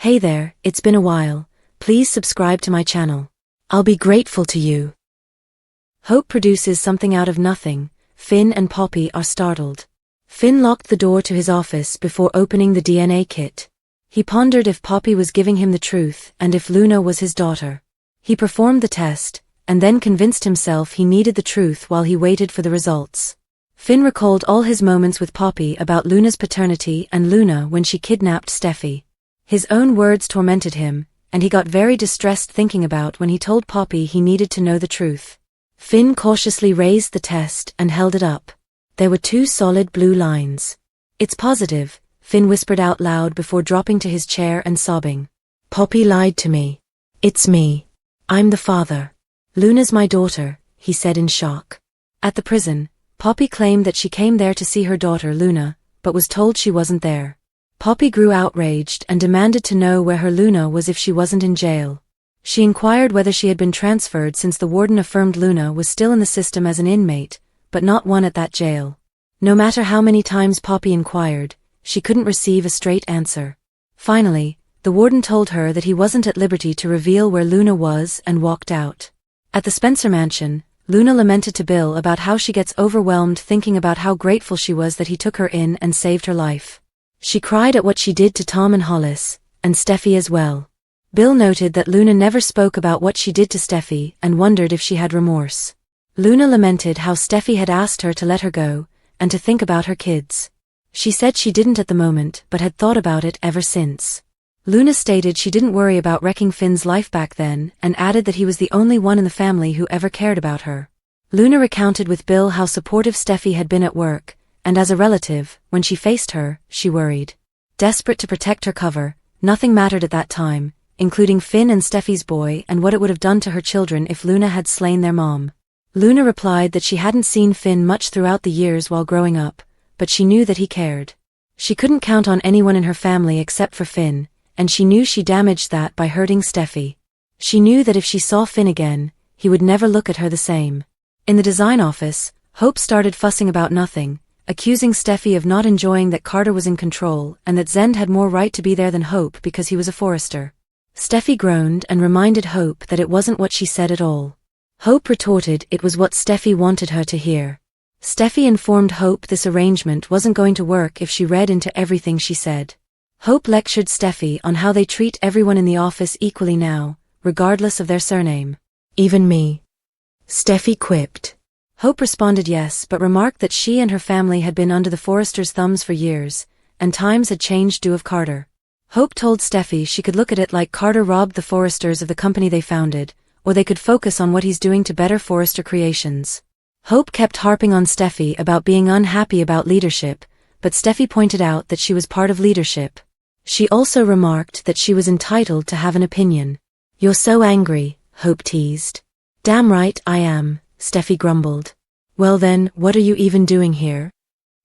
Hey there, it's been a while. Please subscribe to my channel. I'll be grateful to you. Hope produces something out of nothing. Finn and Poppy are startled. Finn locked the door to his office before opening the DNA kit. He pondered if Poppy was giving him the truth and if Luna was his daughter. He performed the test, and then convinced himself he needed the truth while he waited for the results. Finn recalled all his moments with Poppy about Luna's paternity and Luna when she kidnapped Steffi. His own words tormented him, and he got very distressed thinking about when he told Poppy he needed to know the truth. Finn cautiously raised the test and held it up. There were 2 solid blue lines. It's positive, Finn whispered out loud before dropping to his chair and sobbing. Poppy lied to me. It's me. I'm the father. Luna's my daughter, he said in shock. At the prison, Poppy claimed that she came there to see her daughter Luna, but was told she wasn't there. Poppy grew outraged and demanded to know where her Luna was if she wasn't in jail. She inquired whether she had been transferred since the warden affirmed Luna was still in the system as an inmate, but not one at that jail. No matter how many times Poppy inquired, she couldn't receive a straight answer. Finally, the warden told her that he wasn't at liberty to reveal where Luna was and walked out. At the Spencer mansion, Luna lamented to Bill about how she gets overwhelmed thinking about how grateful she was that he took her in and saved her life. She cried at what she did to Tom and Hollis, and Steffi as well. Bill noted that Luna never spoke about what she did to Steffi and wondered if she had remorse. Luna lamented how Steffi had asked her to let her go, and to think about her kids. She said she didn't at the moment but had thought about it ever since. Luna stated she didn't worry about wrecking Finn's life back then and added that he was the only one in the family who ever cared about her. Luna recounted with Bill how supportive Steffi had been at work, and as a relative, when she faced her, she worried. Desperate to protect her cover, nothing mattered at that time, including Finn and Steffi's boy and what it would have done to her children if Luna had slain their mom. Luna replied that she hadn't seen Finn much throughout the years while growing up, but she knew that he cared. She couldn't count on anyone in her family except for Finn, and she knew she damaged that by hurting Steffi. She knew that if she saw Finn again, he would never look at her the same. In the design office, Hope started fussing about nothing, accusing Steffi of not enjoying that Carter was in control and that Zend had more right to be there than Hope because he was a Forrester. Steffi groaned and reminded Hope that it wasn't what she said at all. Hope retorted it was what Steffi wanted her to hear. Steffi informed Hope this arrangement wasn't going to work if she read into everything she said. Hope lectured Steffi on how they treat everyone in the office equally now, regardless of their surname. Even me. Steffi quipped. Hope responded yes but remarked that she and her family had been under the Forresters' thumbs for years, and times had changed due of Carter. Hope told Steffi she could look at it like Carter robbed the Forresters of the company they founded, or they could focus on what he's doing to better Forrester creations. Hope kept harping on Steffi about being unhappy about leadership, but Steffi pointed out that she was part of leadership. She also remarked that she was entitled to have an opinion. You're so angry, Hope teased. Damn right I am, Steffi grumbled. Well then, what are you even doing here?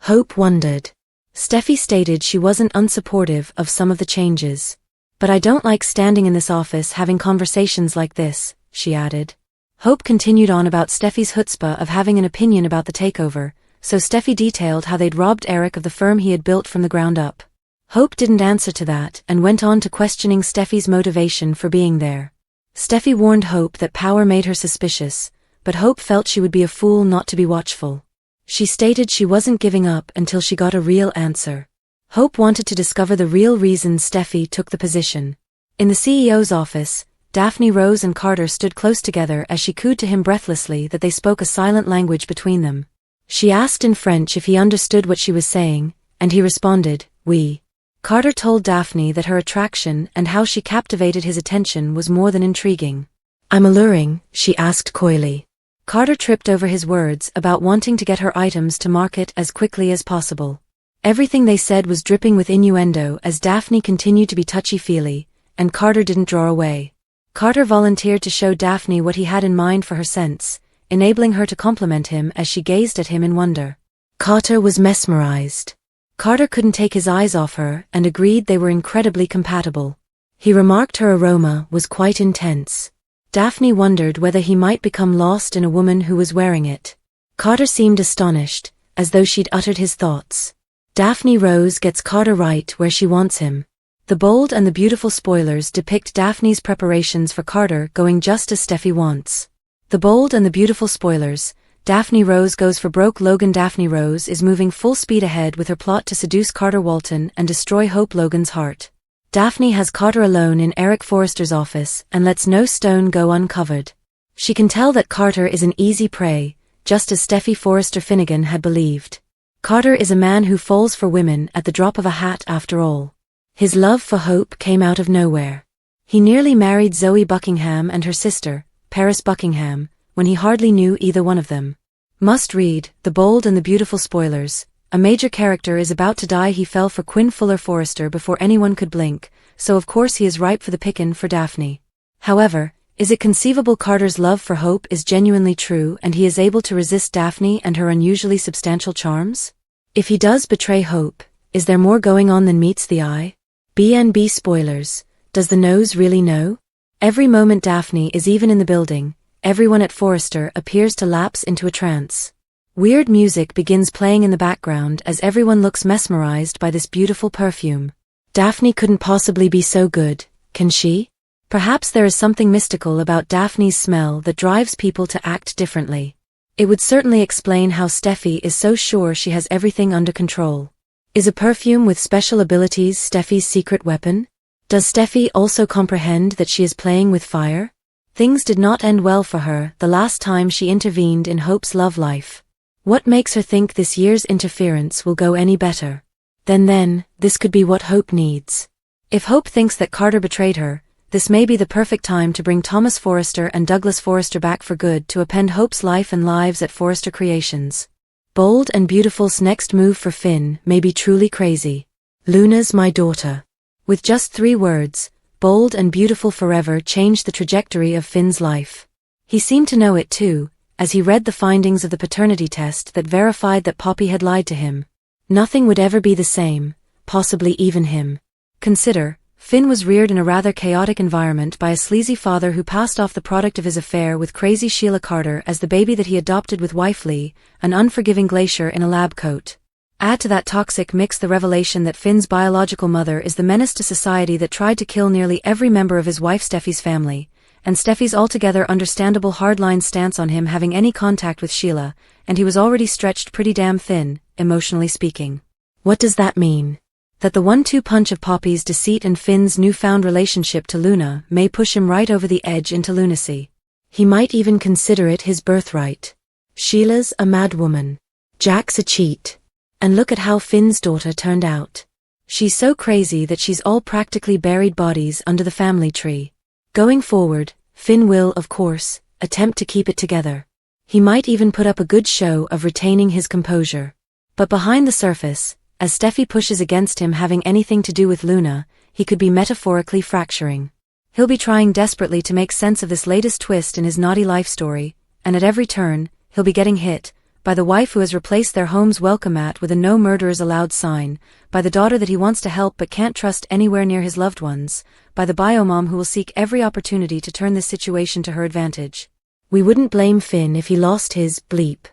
Hope wondered. Steffi stated she wasn't unsupportive of some of the changes. But I don't like standing in this office having conversations like this, she added. Hope continued on about Steffi's chutzpah of having an opinion about the takeover, so Steffi detailed how they'd robbed Eric of the firm he had built from the ground up. Hope didn't answer to that and went on to questioning Steffi's motivation for being there. Steffi warned Hope that power made her suspicious, but Hope felt she would be a fool not to be watchful. She stated she wasn't giving up until she got a real answer. Hope wanted to discover the real reason Steffi took the position. In the CEO's office, Daphne, Rose and Carter stood close together as she cooed to him breathlessly that they spoke a silent language between them. She asked in French if he understood what she was saying, and he responded, oui. Carter told Daphne that her attraction and how she captivated his attention was more than intriguing. I'm alluring, she asked coyly. Carter tripped over his words about wanting to get her items to market as quickly as possible. Everything they said was dripping with innuendo as Daphne continued to be touchy-feely, and Carter didn't draw away. Carter volunteered to show Daphne what he had in mind for her scents, enabling her to compliment him as she gazed at him in wonder. Carter was mesmerized. Carter couldn't take his eyes off her and agreed they were incredibly compatible. He remarked her aroma was quite intense. Daphne wondered whether he might become lost in a woman who was wearing it. Carter seemed astonished, as though she'd uttered his thoughts. Daphne Rose gets Carter right where she wants him. The bold and the beautiful spoilers depict Daphne's preparations for Carter going just as Steffi wants. The bold and the beautiful spoilers. Daphne Rose goes for broke. Logan. Daphne Rose is moving full speed ahead with her plot to seduce Carter Walton and destroy Hope Logan's heart. Daphne has Carter alone in Eric Forrester's office and lets no stone go uncovered. She can tell that Carter is an easy prey, just as Steffi Forrester Finnegan had believed. Carter is a man who falls for women at the drop of a hat after all. His love for Hope came out of nowhere. He nearly married Zoe Buckingham and her sister, Paris Buckingham, when he hardly knew either one of them. Must read, The Bold and the Beautiful spoilers. A major character is about to die. He fell for Quinn Fuller Forrester before anyone could blink, so of course he is ripe for the pickin' for Daphne. However, is it conceivable Carter's love for Hope is genuinely true and he is able to resist Daphne and her unusually substantial charms? If he does betray Hope, is there more going on than meets the eye? B&B spoilers. Does the nose really know? Every moment Daphne is even in the building, everyone at Forrester appears to lapse into a trance. Weird music begins playing in the background as everyone looks mesmerized by this beautiful perfume. Daphne couldn't possibly be so good, can she? Perhaps there is something mystical about Daphne's smell that drives people to act differently. It would certainly explain how Steffi is so sure she has everything under control. Is a perfume with special abilities Steffi's secret weapon? Does Steffi also comprehend that she is playing with fire? Things did not end well for her the last time she intervened in Hope's love life. What makes her think this year's interference will go any better? Then, this could be what Hope needs. If Hope thinks that Carter betrayed her, this may be the perfect time to bring Thomas Forrester and Douglas Forrester back for good to append Hope's life and lives at Forrester Creations. Bold and Beautiful's next move for Finn may be truly crazy. Luna's my daughter. With just 3 words, Bold and Beautiful forever changed the trajectory of Finn's life. He seemed to know it too, as he read the findings of the paternity test that verified that Poppy had lied to him. Nothing would ever be the same, possibly even him. Consider, Finn was reared in a rather chaotic environment by a sleazy father who passed off the product of his affair with crazy Sheila Carter as the baby that he adopted with wife Lee, an unforgiving glacier in a lab coat. Add to that toxic mix the revelation that Finn's biological mother is the menace to society that tried to kill nearly every member of his wife Steffi's family, and Steffi's altogether understandable hardline stance on him having any contact with Sheila, and he was already stretched pretty damn thin, emotionally speaking. What does that mean? That the 1-2 punch of Poppy's deceit and Finn's newfound relationship to Luna may push him right over the edge into lunacy. He might even consider it his birthright. Sheila's a mad woman. Jack's a cheat. And look at how Finn's daughter turned out. She's so crazy that she's all practically buried bodies under the family tree. Going forward, Finn will, of course, attempt to keep it together. He might even put up a good show of retaining his composure. But behind the surface, as Steffi pushes against him having anything to do with Luna, he could be metaphorically fracturing. He'll be trying desperately to make sense of this latest twist in his naughty life story, and at every turn, he'll be getting hit by the wife who has replaced their home's welcome mat with a no murderers allowed sign, by the daughter that he wants to help but can't trust anywhere near his loved ones, by the biomom who will seek every opportunity to turn this situation to her advantage. We wouldn't blame Finn if he lost his bleep.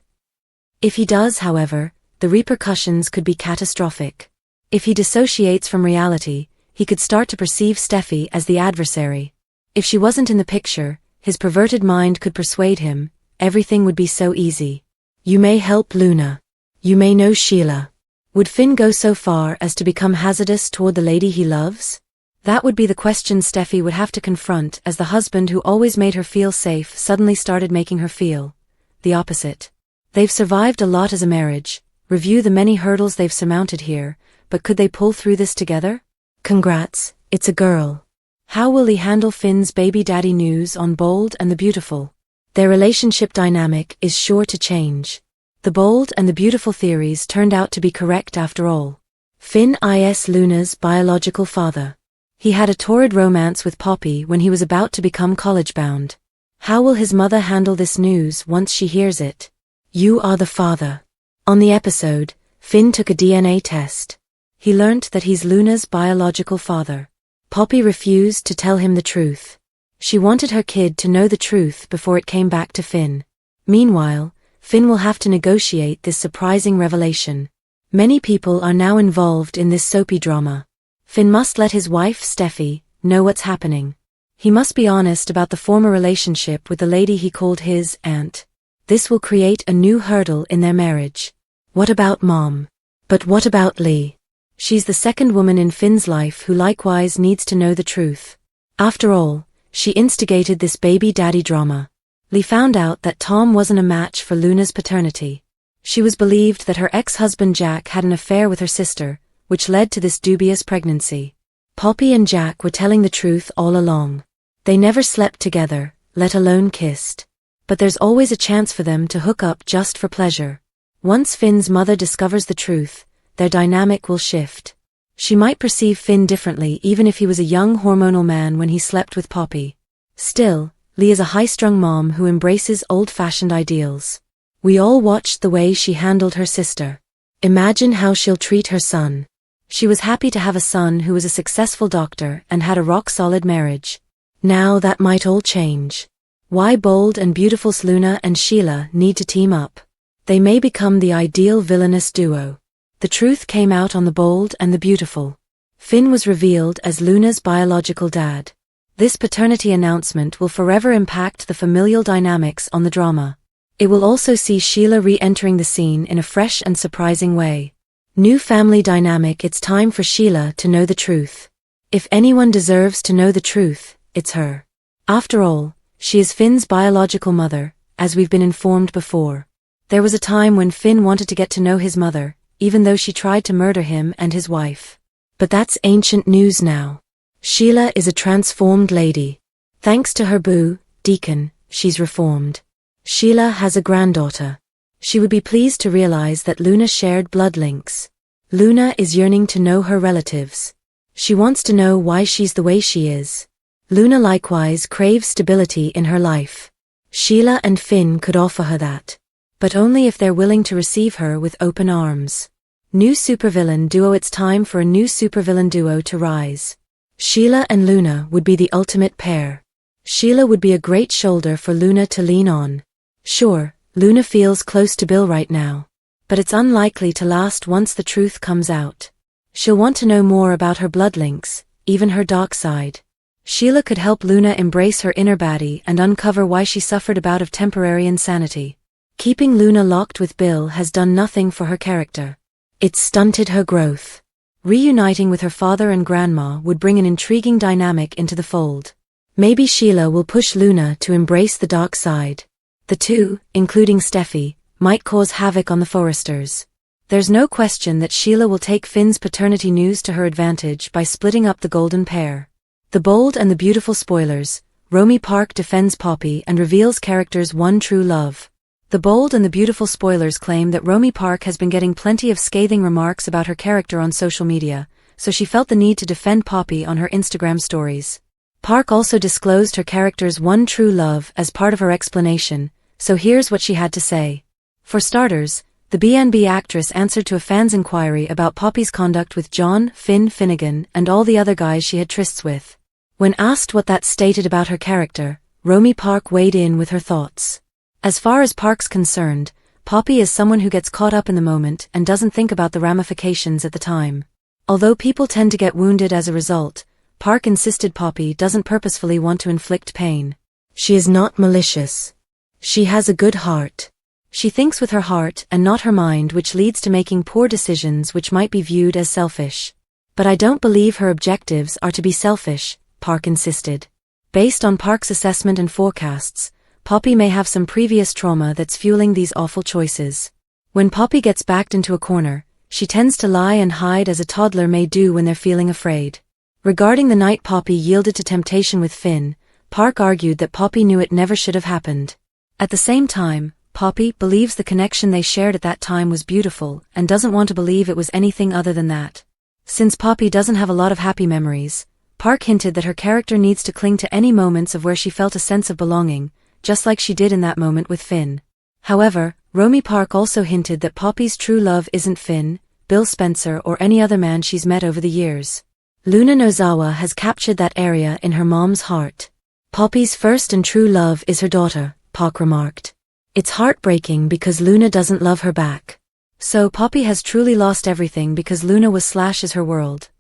If he does, however, the repercussions could be catastrophic. If he dissociates from reality, he could start to perceive Steffi as the adversary. If she wasn't in the picture, his perverted mind could persuade him, everything would be so easy. You may help Luna. You may know Sheila. Would Finn go so far as to become hazardous toward the lady he loves? That would be the question Steffi would have to confront as the husband who always made her feel safe suddenly started making her feel the opposite. They've survived a lot as a marriage, review the many hurdles they've surmounted here, but could they pull through this together? Congrats, it's a girl. How will he handle Finn's baby daddy news on Bold and the Beautiful? Their relationship dynamic is sure to change. The Bold and the Beautiful theories turned out to be correct after all. Finn is Luna's biological father. He had a torrid romance with Poppy when he was about to become college-bound. How will his mother handle this news once she hears it? You are the father. On the episode, Finn took a DNA test. He learnt that he's Luna's biological father. Poppy refused to tell him the truth. She wanted her kid to know the truth before it came back to Finn. Meanwhile, Finn will have to negotiate this surprising revelation. Many people are now involved in this soapy drama. Finn must let his wife, Steffi, know what's happening. He must be honest about the former relationship with the lady he called his aunt. This will create a new hurdle in their marriage. What about Mom? But what about Lee? She's the second woman in Finn's life who likewise needs to know the truth. After all, she instigated this baby daddy drama. Lee found out that Tom wasn't a match for Luna's paternity. She was believed that her ex-husband Jack had an affair with her sister, which led to this dubious pregnancy. Poppy and Jack were telling the truth all along. They never slept together, let alone kissed. But there's always a chance for them to hook up just for pleasure. Once Finn's mother discovers the truth, their dynamic will shift. She might perceive Finn differently even if he was a young hormonal man when he slept with Poppy. Still, Lee is a high-strung mom who embraces old-fashioned ideals. We all watched the way she handled her sister. Imagine how she'll treat her son. She was happy to have a son who was a successful doctor and had a rock-solid marriage. Now that might all change. Why bold and beautiful Luna and Sheila need to team up? They may become the ideal villainous duo. The truth came out on The Bold and the Beautiful. Finn was revealed as Luna's biological dad. This paternity announcement will forever impact the familial dynamics on the drama. It will also see Sheila re-entering the scene in a fresh and surprising way. New family dynamic. It's time for Sheila to know the truth. If anyone deserves to know the truth, it's her. After all, she is Finn's biological mother, as we've been informed before. There was a time when Finn wanted to get to know his mother, even though she tried to murder him and his wife. But that's ancient news now. Sheila is a transformed lady. Thanks to her boo, Deacon, she's reformed. Sheila has a granddaughter. She would be pleased to realize that Luna shared blood links. Luna is yearning to know her relatives. She wants to know why she's the way she is. Luna likewise craves stability in her life. Sheila and Finn could offer her that. But only if they're willing to receive her with open arms. New supervillain duo. It's time for a new supervillain duo to rise. Sheila and Luna would be the ultimate pair. Sheila would be a great shoulder for Luna to lean on. Sure, Luna feels close to Bill right now. But it's unlikely to last once the truth comes out. She'll want to know more about her blood links, even her dark side. Sheila could help Luna embrace her inner baddie and uncover why she suffered a bout of temporary insanity. Keeping Luna locked with Bill has done nothing for her character. It's stunted her growth. Reuniting with her father and grandma would bring an intriguing dynamic into the fold. Maybe Sheila will push Luna to embrace the dark side. The two, including Steffi, might cause havoc on the Foresters. There's no question that Sheila will take Finn's paternity news to her advantage by splitting up the golden pair. The Bold and the Beautiful spoilers. Romy Park defends Poppy and reveals character's one true love. The Bold and the Beautiful spoilers claim that Romy Park has been getting plenty of scathing remarks about her character on social media, so she felt the need to defend Poppy on her Instagram stories. Park also disclosed her character's one true love as part of her explanation, so here's what she had to say. For starters, the B&B actress answered to a fan's inquiry about Poppy's conduct with John, Finn Finnegan, and all the other guys she had trysts with. When asked what that stated about her character, Romy Park weighed in with her thoughts. As far as Park's concerned, Poppy is someone who gets caught up in the moment and doesn't think about the ramifications at the time. Although people tend to get wounded as a result, Park insisted Poppy doesn't purposefully want to inflict pain. She is not malicious. She has a good heart. She thinks with her heart and not her mind, which leads to making poor decisions which might be viewed as selfish. But I don't believe her objectives are to be selfish, Park insisted. Based on Park's assessment and forecasts, Poppy may have some previous trauma that's fueling these awful choices. When Poppy gets backed into a corner, she tends to lie and hide as a toddler may do when they're feeling afraid. Regarding the night Poppy yielded to temptation with Finn, Park argued that Poppy knew it never should have happened. At the same time, Poppy believes the connection they shared at that time was beautiful and doesn't want to believe it was anything other than that. Since Poppy doesn't have a lot of happy memories, Park hinted that her character needs to cling to any moments of where she felt a sense of belonging, just like she did in that moment with Finn. However, Romy Park also hinted that Poppy's true love isn't Finn, Bill Spencer or any other man she's met over the years. Luna Nozawa has captured that area in her mom's heart. Poppy's first and true love is her daughter, Park remarked. It's heartbreaking because Luna doesn't love her back. So Poppy has truly lost everything because Luna was / is her world.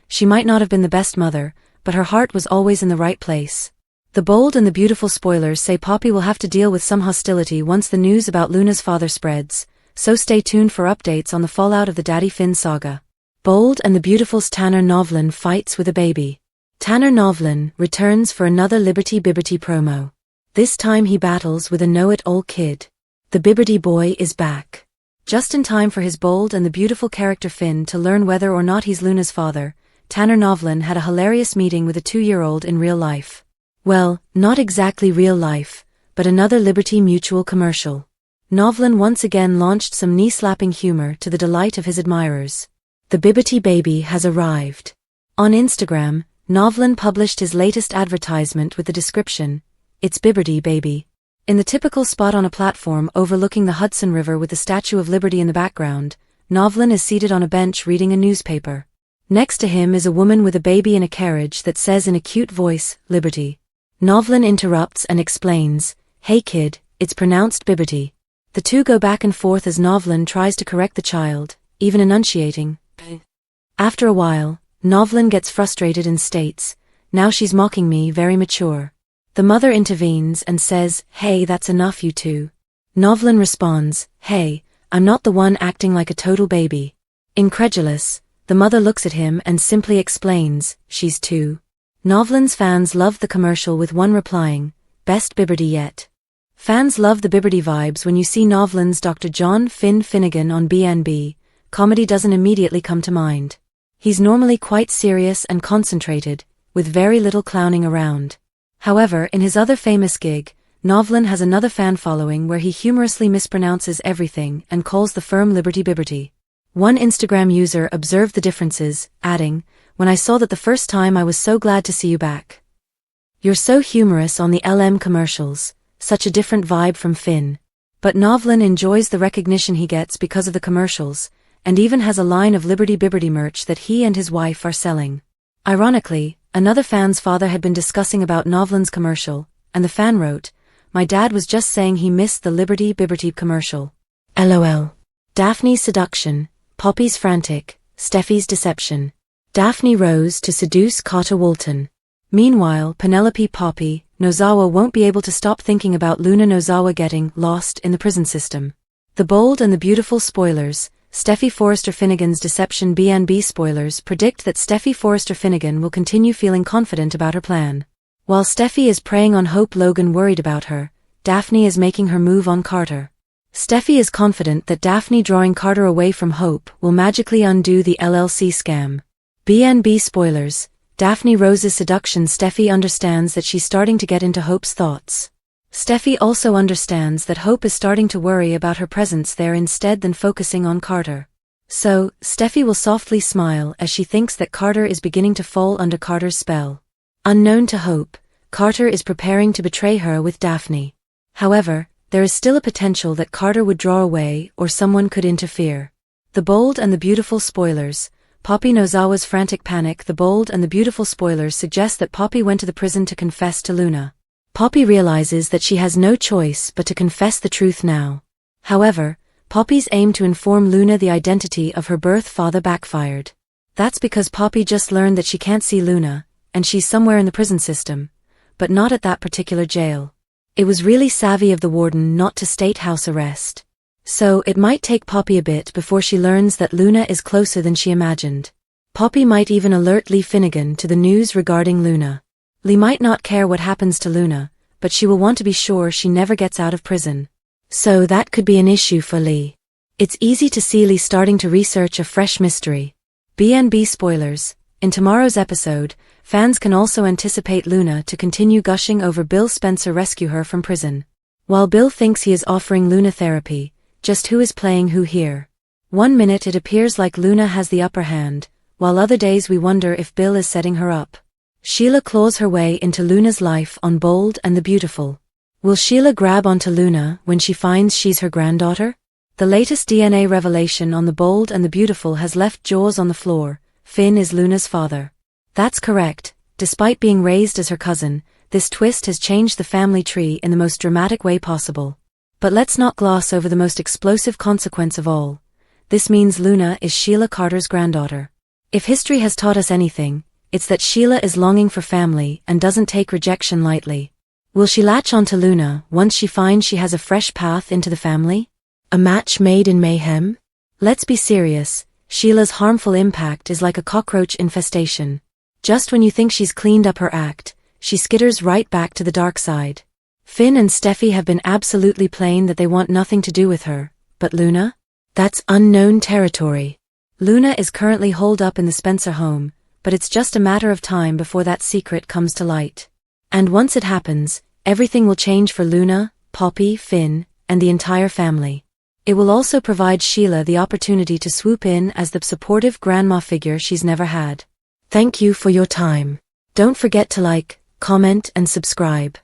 She might not have been the best mother, but her heart was always in the right place. The bold and the beautiful spoilers say Poppy will have to deal with some hostility once the news about Luna's father spreads, so stay tuned for updates on the fallout of the Daddy Finn saga. Bold and the Beautiful's Tanner Novlan fights with a baby. Tanner Novlan returns for another Liberty Bibberty promo. This time he battles with a know-it-all kid. The Bibberty boy is back. Just in time for his bold and the beautiful character Finn to learn whether or not he's Luna's father, Tanner Novlan had a hilarious meeting with a 2-year-old in real life. Well, not exactly real life, but another Liberty Mutual commercial. Novlan once again launched some knee-slapping humor to the delight of his admirers. The Bibberty baby has arrived. On Instagram, Novlan published his latest advertisement with the description, "It's Bibberty baby." In the typical spot on a platform overlooking the Hudson River with the Statue of Liberty in the background, Novlan is seated on a bench reading a newspaper. Next to him is a woman with a baby in a carriage that says in a cute voice, "Liberty." Novlan interrupts and explains, "Hey kid, it's pronounced Bibberty." The two go back and forth as Novlan tries to correct the child, even enunciating. After a while, Novlan gets frustrated and states, "Now she's mocking me, very mature." The mother intervenes and says, "Hey, that's enough you two." Novlan responds, "Hey, I'm not the one acting like a total baby." Incredulous, the mother looks at him and simply explains, "She's two." Novlan's fans loved the commercial with one replying, "Best Bibberty yet." Fans love the Bibberty vibes when you see Novlan's Dr. John Finn Finnegan on BNB, comedy doesn't immediately come to mind. He's normally quite serious and concentrated, with very little clowning around. However, in his other famous gig, Novlan has another fan following where he humorously mispronounces everything and calls the firm Liberty Bibberty. One Instagram user observed the differences, adding, "When I saw that the first time I was so glad to see you back. You're so humorous on the LM commercials, such a different vibe from Finn." But Novlan enjoys the recognition he gets because of the commercials, and even has a line of Liberty Bibberty merch that he and his wife are selling. Ironically, another fan's father had been discussing about Novlan's commercial, and the fan wrote, "My dad was just saying he missed the Liberty Bibberty commercial. LOL. Daphne's seduction, Poppy's frantic, Steffi's deception. Daphne rose to seduce Carter Walton. Meanwhile, Penelope Poppy Nozawa won't be able to stop thinking about Luna Nozawa getting lost in the prison system. The bold and the beautiful spoilers, Steffi Forrester Finnegan's deception BNB spoilers predict that Steffi Forrester Finnegan will continue feeling confident about her plan. While Steffi is preying on Hope Logan worried about her, Daphne is making her move on Carter. Steffi is confident that Daphne drawing Carter away from Hope will magically undo the LLC scam. BNB spoilers, Daphne Rose's seduction. Steffi understands that she's starting to get into Hope's thoughts. Steffi also understands that Hope is starting to worry about her presence there instead than focusing on Carter. So, Steffi will softly smile as she thinks that Carter is beginning to fall under Carter's spell. Unknown to Hope, Carter is preparing to betray her with Daphne. However, there is still a potential that Carter would draw away or someone could interfere. The bold and the beautiful spoilers, Poppy Nozawa's frantic panic. The bold and the beautiful spoilers suggest that Poppy went to the prison to confess to Luna. Poppy realizes that she has no choice but to confess the truth now. However, Poppy's aim to inform Luna the identity of her birth father backfired. That's because Poppy just learned that she can't see Luna, and she's somewhere in the prison system, but not at that particular jail. It was really savvy of the warden not to state house arrest. So it might take Poppy a bit before she learns that Luna is closer than she imagined. Poppy might even alert Lee Finnegan to the news regarding Luna. Lee might not care what happens to Luna, but she will want to be sure she never gets out of prison. So that could be an issue for Lee. It's easy to see Lee starting to research a fresh mystery. BNB spoilers, in tomorrow's episode, fans can also anticipate Luna to continue gushing over Bill Spencer rescue her from prison. While Bill thinks he is offering Luna therapy, just who is playing who here? One minute it appears like Luna has the upper hand, while other days we wonder if Bill is setting her up. Sheila claws her way into Luna's life on Bold and the Beautiful. Will Sheila grab onto Luna when she finds she's her granddaughter? The latest DNA revelation on the Bold and the Beautiful has left jaws on the floor. Finn is Luna's father. That's correct. Despite being raised as her cousin, this twist has changed the family tree in the most dramatic way possible. But let's not gloss over the most explosive consequence of all. This means Luna is Sheila Carter's granddaughter. If history has taught us anything, it's that Sheila is longing for family and doesn't take rejection lightly. Will she latch onto Luna once she finds she has a fresh path into the family? A match made in mayhem? Let's be serious, Sheila's harmful impact is like a cockroach infestation. Just when you think she's cleaned up her act, she skitters right back to the dark side. Finn and Steffi have been absolutely plain that they want nothing to do with her, but Luna? That's unknown territory. Luna is currently holed up in the Spencer home, but it's just a matter of time before that secret comes to light. And once it happens, everything will change for Luna, Poppy, Finn, and the entire family. It will also provide Sheila the opportunity to swoop in as the supportive grandma figure she's never had. Thank you for your time. Don't forget to like, comment, and subscribe.